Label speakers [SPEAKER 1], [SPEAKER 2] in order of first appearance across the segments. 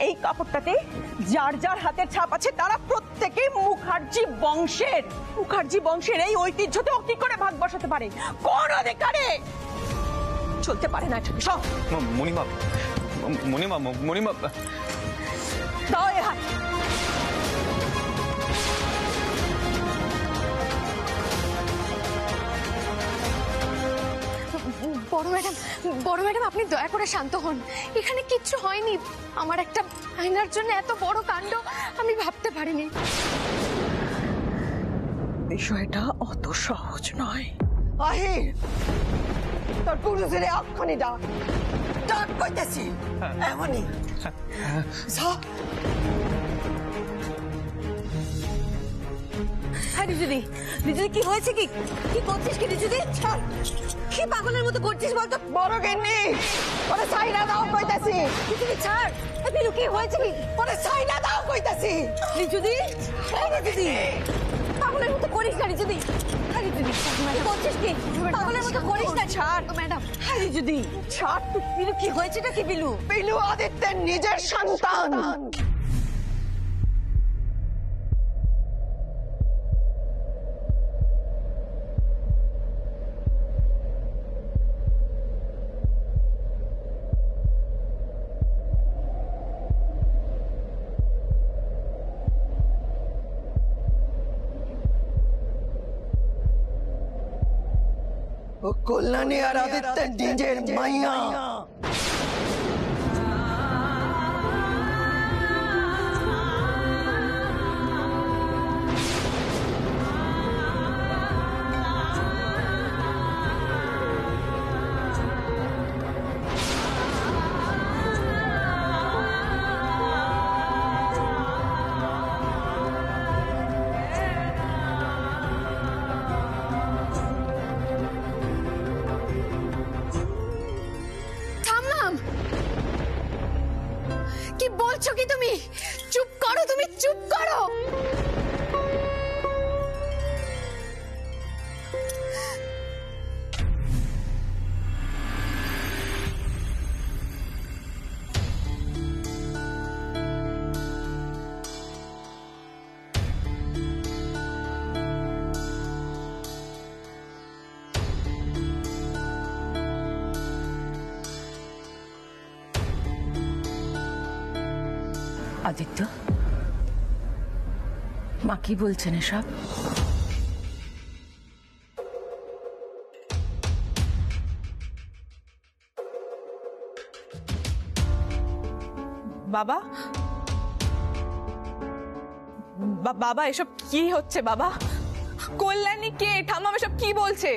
[SPEAKER 1] এই কাপড়টাতে যার যার হাতের ছাপ আছে তারা প্রত্যেকেই মুখার্জি বংশের। মুখার্জি বংশের এই ঐতিহ্যতে ও কি করে ভাগ বসাতে পারে? কোন অধিকারে? চলতে পারে না এটা। সব
[SPEAKER 2] মণিমা, মণিমা, মণিমা,
[SPEAKER 1] দাও এ হাত।
[SPEAKER 3] বড় ম্যাডাম আপনি দয়া করে শান্ত হন। এখানে কিচ্ছু হয়নি। আমার একটা আয়নার জন্য এত বড় কাণ্ড আমি ভাবতে পারিনি।
[SPEAKER 1] বিষয়টা অত সহজ নয়।
[SPEAKER 4] আহির, তোর পুরুষের এক্ষুনি ডাক, ডাক কইতেছি এমনই।
[SPEAKER 1] রিজুদি, রিজুদি কি হয়েছে? কি কি করছিস? কি রিজুদি, ছাড়। কি পাগলের মতো করছিস বলতো?
[SPEAKER 4] বড় গিন্নি, ওরে সাইনা দাও কইতেছি।
[SPEAKER 1] রিজুদি ছাড়। বিলু কি হয়েছে? কি
[SPEAKER 4] ওরে সাইনা দাও কইতেছি।
[SPEAKER 1] রিজুদি, রিজুদি পাগলের মতো করিস না রিজুদি। রিজুদি কি করছিস? কি পাগলের মতো করিস না, ছাড় ম্যাডাম। রিজুদি ছাড়। বিলু কি হয়েছেটা কি? বিলু,
[SPEAKER 4] বিলু আদিত্যের নিজের সন্তান। ও কল্যাণী আর আদিত্যের নিজের মাইয়া।
[SPEAKER 3] কি বলছো কি তুমি? চুপ করো, তুমি চুপ করো।
[SPEAKER 1] আদিত্য, মা কি বলছেন এসব?
[SPEAKER 5] বাবা, বাবা এসব কি হচ্ছে? বাবা, কল্যাণী কে? ঠাম্মা এসব কি বলছে?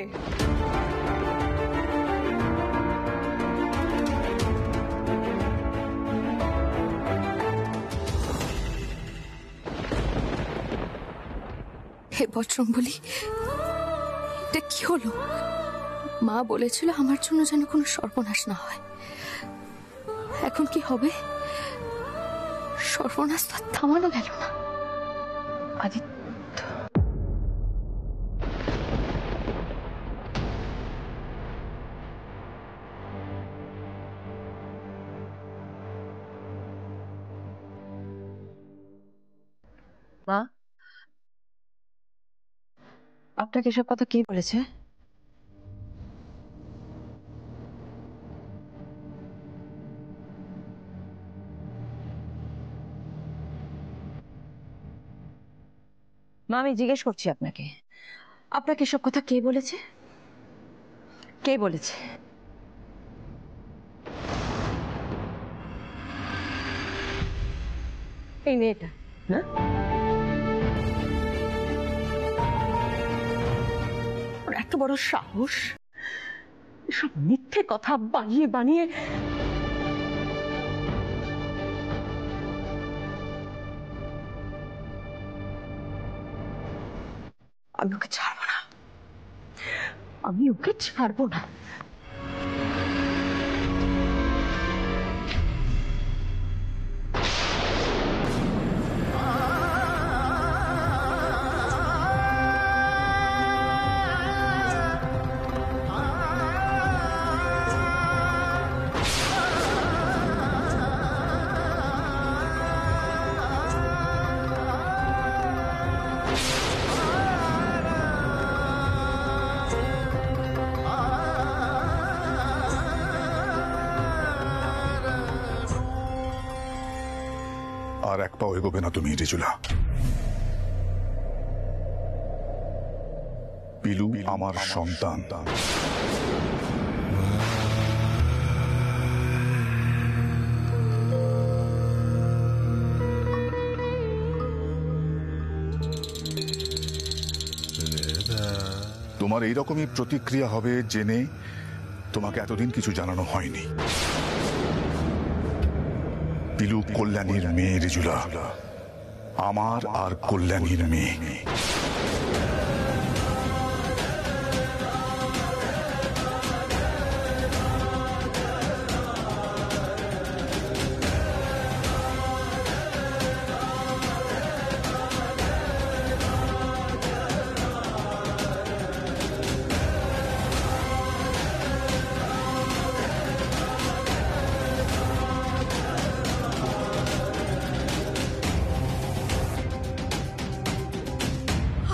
[SPEAKER 3] হে বজরংবলী, এটা কি হলো? মা বলেছিল আমার জন্য যেন কোনো সর্বনাশ না হয়। এখন কি হবে? সর্বনাশ তো থামানো গেল না।
[SPEAKER 1] আদিত্য, মা, আপনাকে এসব কথা কে বলেছে? মা, আমি জিজ্ঞেস করছি আপনাকে, আপনাকে এসব কথা কে বলেছে? কে বলেছে? এই মেয়েটা না? ওর এত বড় সাহস, সব মিথ্যে কথা বানিয়ে বানিয়ে। আমি ওকে ছাড়বো না, আমি ওকে ছাড়বো না।
[SPEAKER 6] আর এক পাও এগোবে না তুমি রিজুলা। পিলু আমার সন্তান। তোমার এইরকমই প্রতিক্রিয়া হবে জেনে তোমাকে এতদিন কিছু জানানো হয়নি। পিলু কল্যাণীর মেয়ে রিজুলা, আমার আর কল্যাণীর মেয়ে।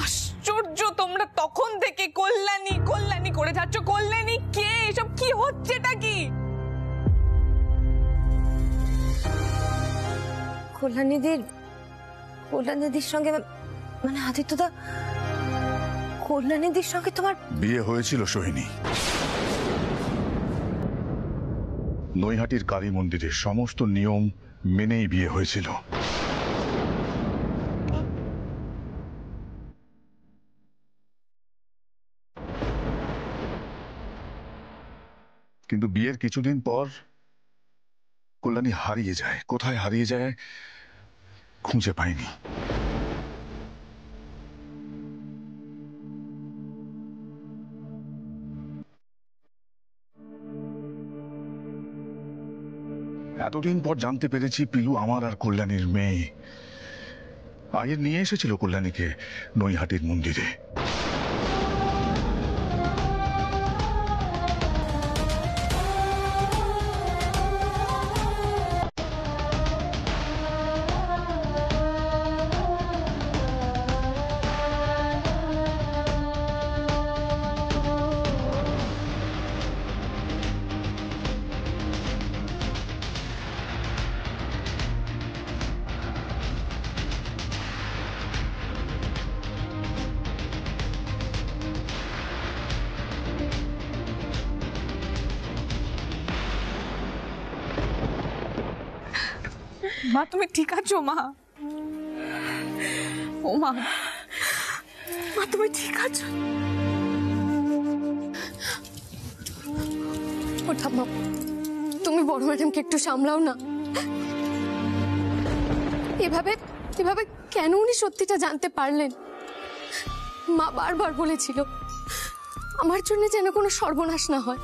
[SPEAKER 5] আশ্চর্য, তোমরা তখন থেকে কল্যাণী কল্যাণী করে যাচ্ছ। কল্যাণী কে? এসব কি হচ্ছেটা কি?
[SPEAKER 7] কল্যাণীদির সঙ্গে মানে আদিত্যদা, কল্যাণীদির সঙ্গে তোমার
[SPEAKER 6] বিয়ে হয়েছিল সোহিনী। নৈহাটির কালী মন্দিরের সমস্ত নিয়ম মেনেই বিয়ে হয়েছিল। কিন্তু বিয়ের কিছুদিন পর কল্যাণী হারিয়ে যায়। কোথায় হারিয়ে যায় খুঁজে পাইনি। এতদিন পর জানতে পেরেছি পিলু আমার আর কল্যাণীর মেয়ে। আয়ের নিয়ে এসেছিল কল্যাণীকে নৈহাটির মন্দিরে।
[SPEAKER 5] মা, তুমি ঠিক আছো? মা, ও মা, মা তুমি ঠিক আছো?
[SPEAKER 3] ও ঠাম্মা, তুমি বড় ম্যাডামকে একটু সামলাও না। এভাবে এভাবে কেন উনি সত্যিটা জানতে পারলেন? মা বারবার বলেছিল আমার জন্য যেন কোনো সর্বনাশ না হয়।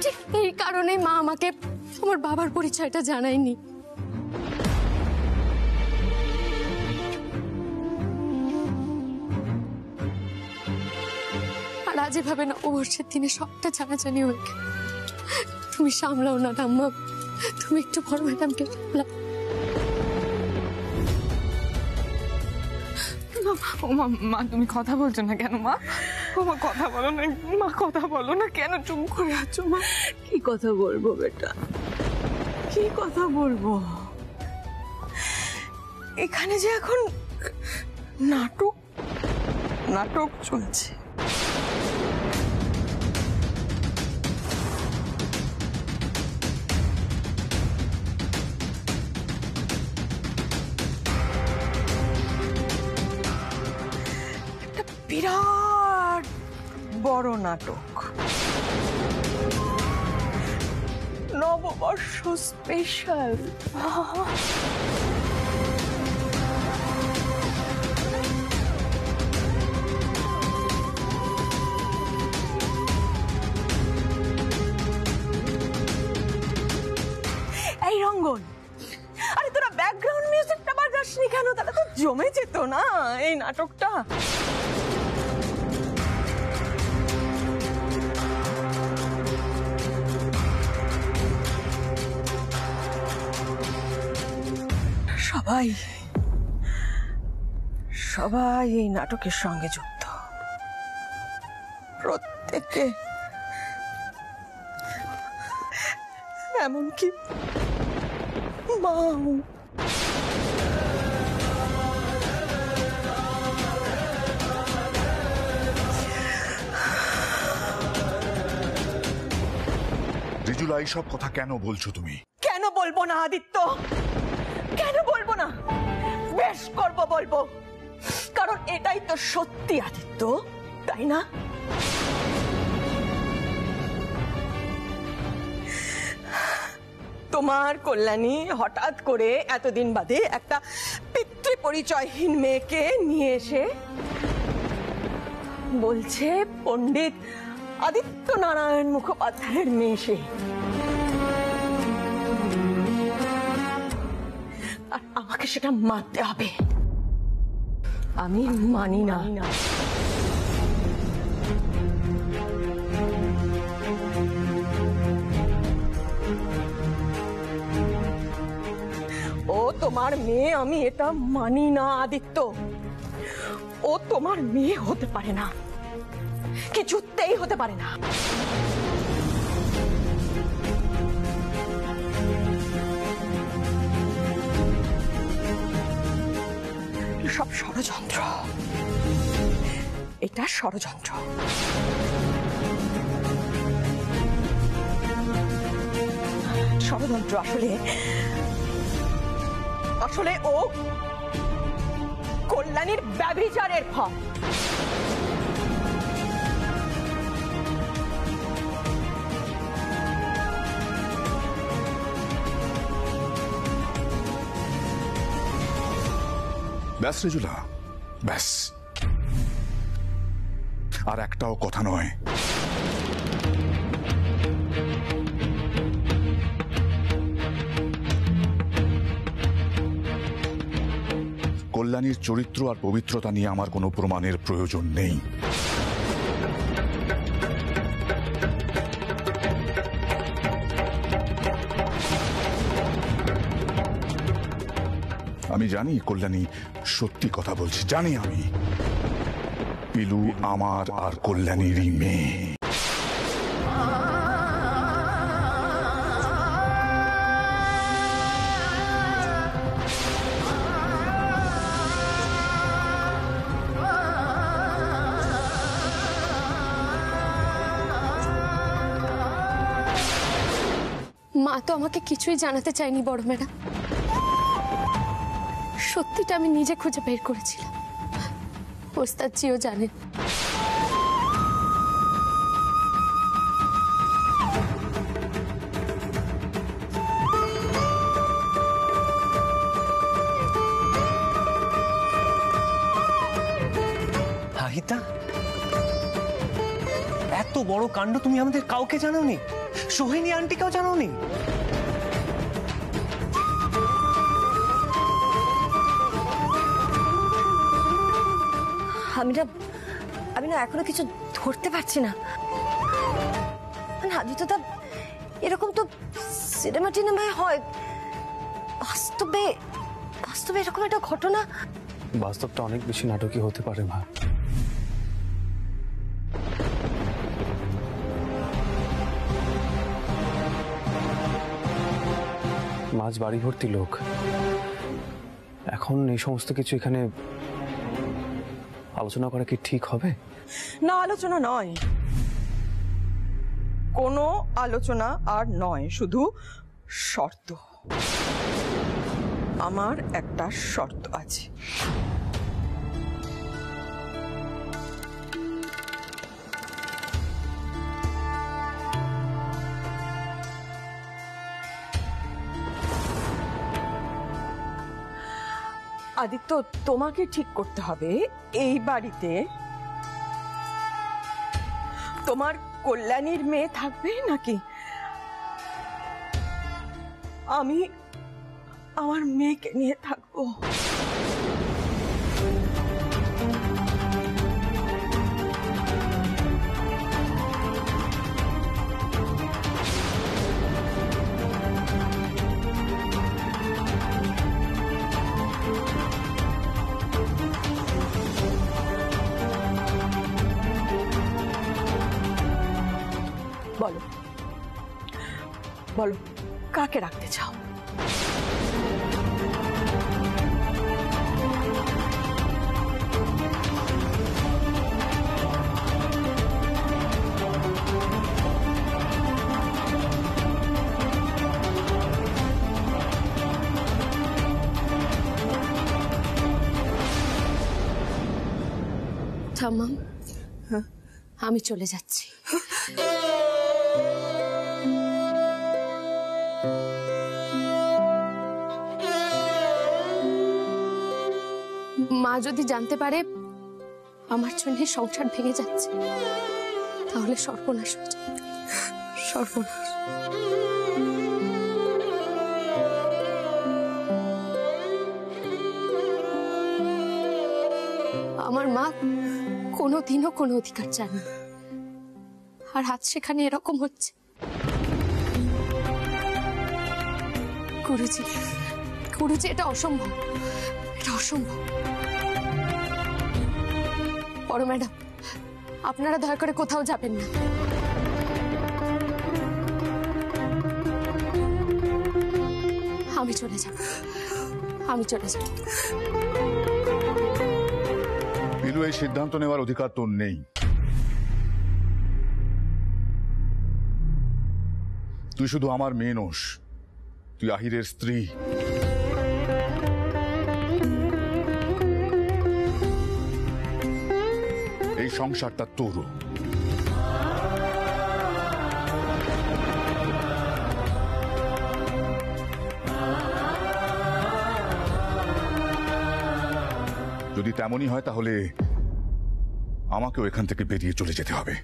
[SPEAKER 3] ঠিক এই কারণে মা আমাকে আমার বাবার পরিচয়টা জানায়নি। আর আজ এভাবে নববর্ষের দিনে সবটা জানাজানি হয়ে গেল। তুমি সামলাও না ঠাম্মা, তুমি একটু বড় ম্যাডামকে সামলাও।
[SPEAKER 5] ও মা, মা তুমি কথা বলছো না কেন? মা, ও মা কথা বলো না। মা কথা বলো না কেন? চুপ করে আছো মা।
[SPEAKER 1] কি কথা বলবো বেটা, কি কথা বলবো? এখানে যে এখন নাটক নাটক চলছে। একটা বিরাট বড় নাটক, নববর্ষ স্পেশাল। এই রঙ্গন, আরে তোরা ব্যাকগ্রাউন্ড মিউজিকটা বাজাসনি কেন? তাহলে তো জমে যেত না এই নাটকটা। সবাই সবাই এই নাটকের সঙ্গে যুক্ত। প্রত্যেকে, এমনকি মাও।
[SPEAKER 6] রিজুলা, এইসব কথা কেন বলছো তুমি?
[SPEAKER 1] কেন বলবো না আদিত্য, কেন বলবো না? বেশ করবো, বলবো, কারণ এটাই তো সত্যি আদিত্য, তাই না? তোমার কল্যাণী হঠাৎ করে এতদিন বাদে একটা পিতৃ পরিচয়হীন মেয়েকে নিয়ে এসে বলছে পণ্ডিত আদিত্য নারায়ণ মুখোপাধ্যায়ের মেয়ে সে। আর আমাকে সেটা মানতে হবে। আমি মানি না। ও তোমার মেয়ে, আমি এটা মানি না আদিত্য। ও তোমার মেয়ে হতে পারে না, কিছুতেই হতে পারে না। সব ষড়যন্ত্র, এটা ষড়যন্ত্র। ষড়যন্ত্র আসলে আসলে ও কল্যাণীর ব্যভিচারের ফল।
[SPEAKER 6] ব্যাস রিজুলা, ব্যাস, আর একটাও কথা নয়। কল্যাণীর চরিত্র আর পবিত্রতা নিয়ে আমার কোনো প্রমাণের প্রয়োজন নেই। আমি জানি কল্যাণী সত্যি কথা বলছি, জানি আমি। পিলু আমার আর কল্যাণীরই মেয়ে।
[SPEAKER 3] মা তো আমাকে কিছুই জানাতে চায়নি বড় ম্যাডাম। সত্যিটা আমি নিজে খুঁজে বের করেছিলাম। ওস্তাদজিও জানেন।
[SPEAKER 2] আহিতা, এত বড় কাণ্ড তুমি আমাদের কাউকে জানাওনি? সোহিনী আন্টিকেও জানাওনি?
[SPEAKER 7] আমি না এখনো কিছু ধরতে পারছি না। আদিত্যদা, এরকম তো সিনেমা টিনেমায় হয়, বাস্তবে বাস্তবে এরকম একটা ঘটনা।
[SPEAKER 2] বাস্তবটা অনেক বেশি নাটকীয় হতে পারে মা। মাঝ বাড়ি ভর্তি লোক, এখন এই সমস্ত কিছু এখানে আলোচনা করা কি ঠিক হবে?
[SPEAKER 1] না, আলোচনা নয়, কোনো আলোচনা আর নয়, শুধু শর্ত। আমার একটা শর্ত আছে। আদিত্য, তোমাকে ঠিক করতে হবে এই বাড়িতে তোমার কল্যাণীর মেয়ে থাকবে নাকি আমি আমার মেয়েকে নিয়ে থাকবো। বলো বলো, কাকে রাখতে চাও?
[SPEAKER 3] থামাম, আমি চলে যাচ্ছি। মা যদি জানতে পারে আমার জন্য সংসার ভেঙে যাচ্ছে, তাহলে সর্বনাশ হয়ে যাবে, সর্বনাশ। আমার মা কোনোদিনও কোনো অধিকার চান না, আর আজ সেখানে এরকম হচ্ছে। গুরুজি, গুরুজি, এটা অসম্ভব, এটা অসম্ভব। বড় ম্যাডাম, আপনারা দয়া করে কোথাও যাবেন না। আমি চলে যাব, আমি চলে যাব।
[SPEAKER 6] পিলু, এই সিদ্ধান্ত নেওয়ার অধিকার তোর নেই। তুই শুধু আমার মেয়ে নোস, তুই আহিরের স্ত্রী। এই সংসারটা তোরও। যদি তেমনই হয় তাহলে আমাকেও এখান থেকে বেরিয়ে চলে যেতে হবে।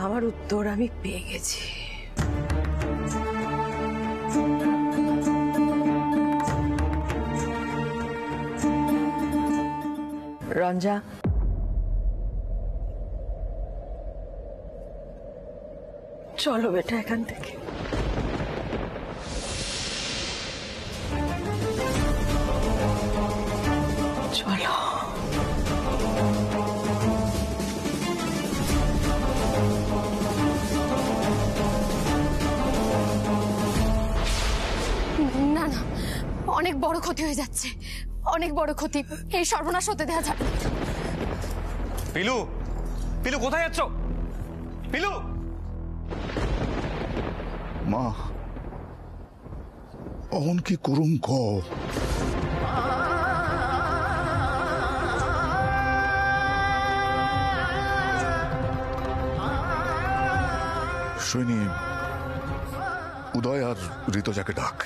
[SPEAKER 1] আমার উত্তর আমি পেয়ে গেছি। রঞ্জা, চলো বেটা এখান থেকে। চলো।
[SPEAKER 3] না না, অনেক বড় ক্ষতি হয়ে যাচ্ছে, অনেক বড় ক্ষতি। এই সর্বনাশ হতে দেওয়া যাবে না।
[SPEAKER 2] পিলু, পিলু কোথায় যাচ্ছ? পিলু!
[SPEAKER 6] মা, অহন কি করুম ক? সৈনী, উদয় আর ঋতুজাকে ডাক।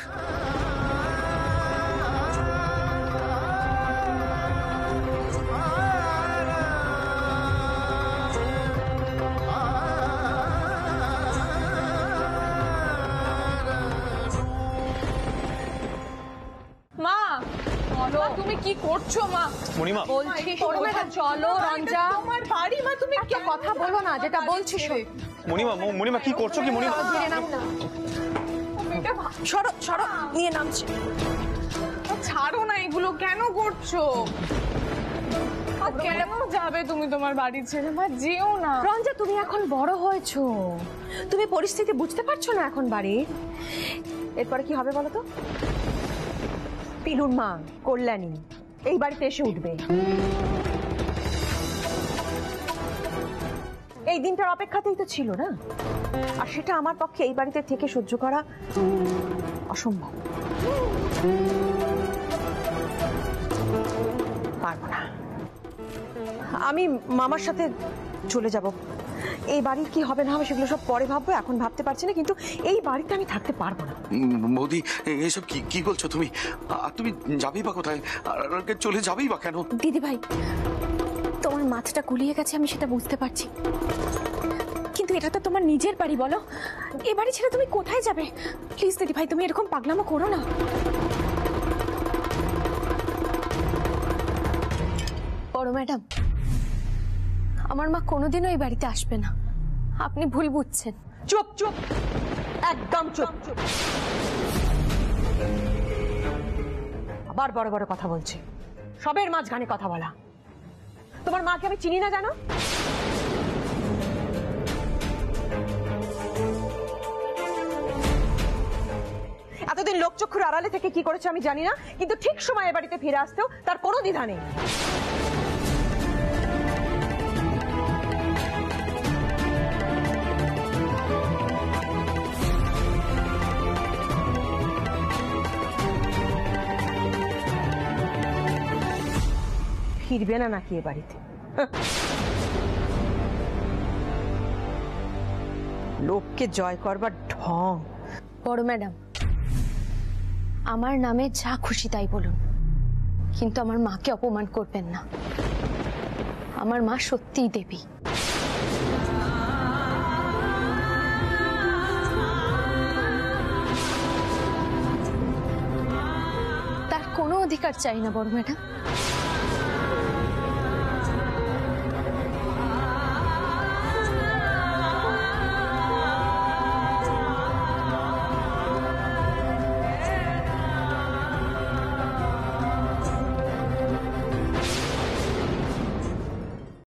[SPEAKER 5] মা, তুমি কি করছো মা?
[SPEAKER 2] মণিমা,
[SPEAKER 5] বলছি চলো রঞ্জা, তোমার বাড়ি মা, তুমি কি কথা বলো না, যেটা বলছি
[SPEAKER 2] মণিমা, মণিমা কি করছো কি মণিমা?
[SPEAKER 1] সরো সরো, নিয়ে নামছে।
[SPEAKER 5] ছাড়ো না, এগুলো কেন করছো? কেন যাবে তুমি তোমার বাড়ি ছেড়ে? মা যেও না।
[SPEAKER 7] রঞ্জা, তুমি এখন বড় হয়েছো, তুমি পরিস্থিতি বুঝতে পারছো না এখন বাড়ির। এরপরে কি হবে বলো তো? পিলুর মা কল্যাণী এই বাড়িতে এসে উঠবে। এই দিনটার অপেক্ষাতেই তো ছিল না, আর সেটা আমার পক্ষে এই বাড়িতে থেকে সহ্য করা অসম্ভব। পারবো না। আমি মামার সাথে চলে যাব। এই বাড়ির কি হবে না হবে সেগুলো সব পরে ভাববো, এখন ভাবতে পারছি না, কিন্তু এই বাড়িতে আমি থাকতে পারবো না।
[SPEAKER 8] বৌদি, এসব কি বলছো তুমি? আর তুমি যাবেই বা কোথায়? আর চলে যাবেই বা কেন?
[SPEAKER 7] দিদি ভাই, তোমার মাথাটা গুলিয়ে গেছে, আমি সেটা বুঝতে পারছি,
[SPEAKER 9] কিন্তু এটা তো তোমার নিজের বাড়ি, বলো এ বাড়ি ছেড়ে তুমি কোথায় যাবে? প্লিজ দিদি ভাই, তুমি এরকম পাগলামো করো না।
[SPEAKER 3] বড় ম্যাডাম, আমার মা কোনোদিনও এই বাড়িতে আসবে না, আপনি ভুল বুঝছেন।
[SPEAKER 7] চুপ চুপ, একদম চুপ চুপ। আবার বড় বড় কথা বলছে, সবের মাঝখানে কথা বলা। তোমার মাকে আমি চিনি না জানো? এতদিন লোকচক্ষুর আড়ালে থেকে কি করেছে আমি জানি না, কিন্তু ঠিক সময় এ বাড়িতে ফিরে আসতেও তার কোনো দ্বিধা নেই। ফিরবে না নাকি এ বাড়িতে? লোককে জয় করবার ঢং।
[SPEAKER 3] বড় ম্যাডাম, আমার নামে যা খুশি তাই বলুন, কিন্তু আমার মাকে অপমান করবেন না। আমার মা সত্যিই দেবী। তার কোনো অধিকার চাই না বড় ম্যাডাম।